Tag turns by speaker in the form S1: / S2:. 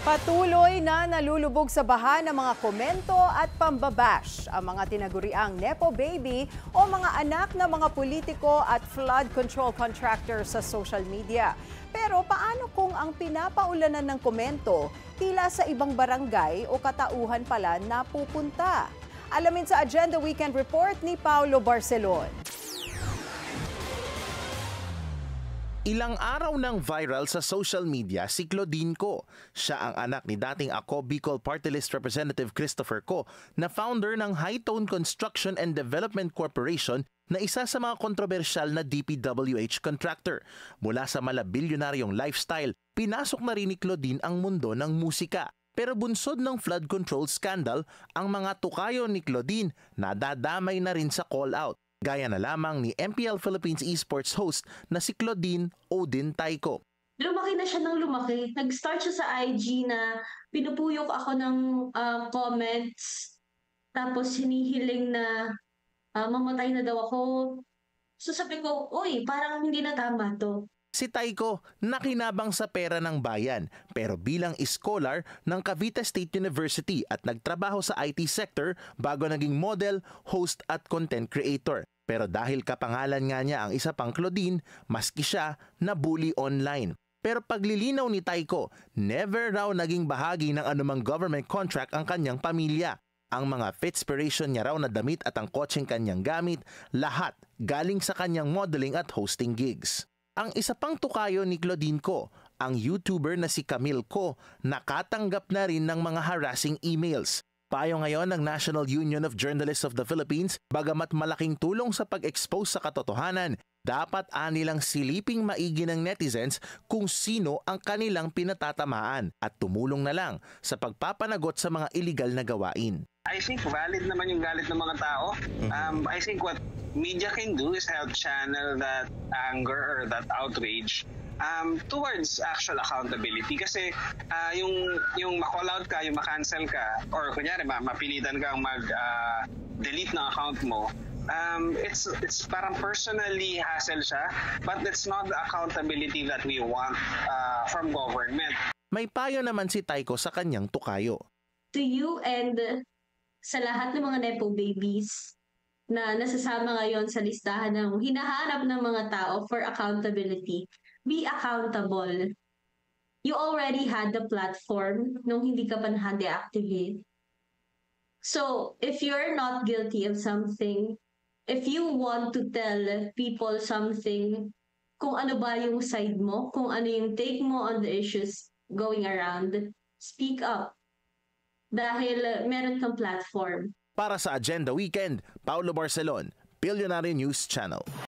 S1: Patuloy na nalulubog sa baha ng mga komento at pambabash ang mga tinaguriang Nepo baby o mga anak ng mga politiko at flood control contractor sa social media. Pero paano kung ang pinapaulanan ng komento tila sa ibang barangay o katauhan pala napupunta? Alamin sa Agenda Weekend Report ni Paulo Barcelon.
S2: Ilang araw nang viral sa social media si Claudine Co. Siya ang anak ni dating Ako Bicol Party List Representative Christopher Co. na founder ng High Tone Construction and Development Corporation na isa sa mga kontrobersyal na DPWH contractor. Mula sa malabilyonaryong lifestyle, pinasok na rin ni Claudine ang mundo ng musika. Pero bunsod ng flood control scandal, ang mga tukayo ni Claudine nadadamay na rin sa call-out. Gaya na lamang ni MPL Philippines esports host na si Claudine Odin Tayco.
S3: Lumaki na siya ng lumaki. Nag-start siya sa IG na pinupuyok ako ng comments. Tapos hinihiling na mamatay na daw ako. So sabi ko, uy, parang hindi na tama to.
S2: Si Tayco nakinabang sa pera ng bayan pero bilang scholar ng Cavite State University at nagtrabaho sa IT sector bago naging model, host at content creator. Pero dahil kapangalan nga niya ang isa pang Claudine, maski siya nabully online. Pero paglilinaw ni Tayco, never raw naging bahagi ng anumang government contract ang kanyang pamilya. Ang mga fitspiration niya raw na damit at ang kotseng kanyang gamit, lahat galing sa kanyang modeling at hosting gigs. Ang isa pang tukayo ni Claudine Co., ang YouTuber na si Camille Co., nakatanggap na rin ng mga harassing emails. Payo ngayon ng National Union of Journalists of the Philippines, bagamat malaking tulong sa pag-expose sa katotohanan, dapat anilang siliping maigi ng netizens kung sino ang kanilang pinatatamaan at tumulong na lang sa pagpapanagot sa mga illegal na gawain.
S4: I think valid naman yung galit ng mga tao. I think what media can do is help channel that anger or that outrage towards actual accountability. Kasi yung ma-call out ka, yung ma-cancel ka, or kunyari mapilitan kang mag-delete ng account mo, it's parang personally hassle siya, but it's not the accountability that we want from government.
S2: May payo naman si Tayco sa kanyang tukayo.
S3: To you and sa lahat ng mga Nepo babies na nasasama ngayon sa listahan ng hinahanap ng mga tao for accountability, be accountable. You already had the platform nung hindi ka pa na-deactivate. So, if you're not guilty of something, if you want to tell people something, kung ano ba yung side mo, kung ano yung take mo on the issues going around, speak up. Dahil meron kang platform.
S2: Para sa Agenda Weekend, Paulo Barcelon, Billionaire News Channel.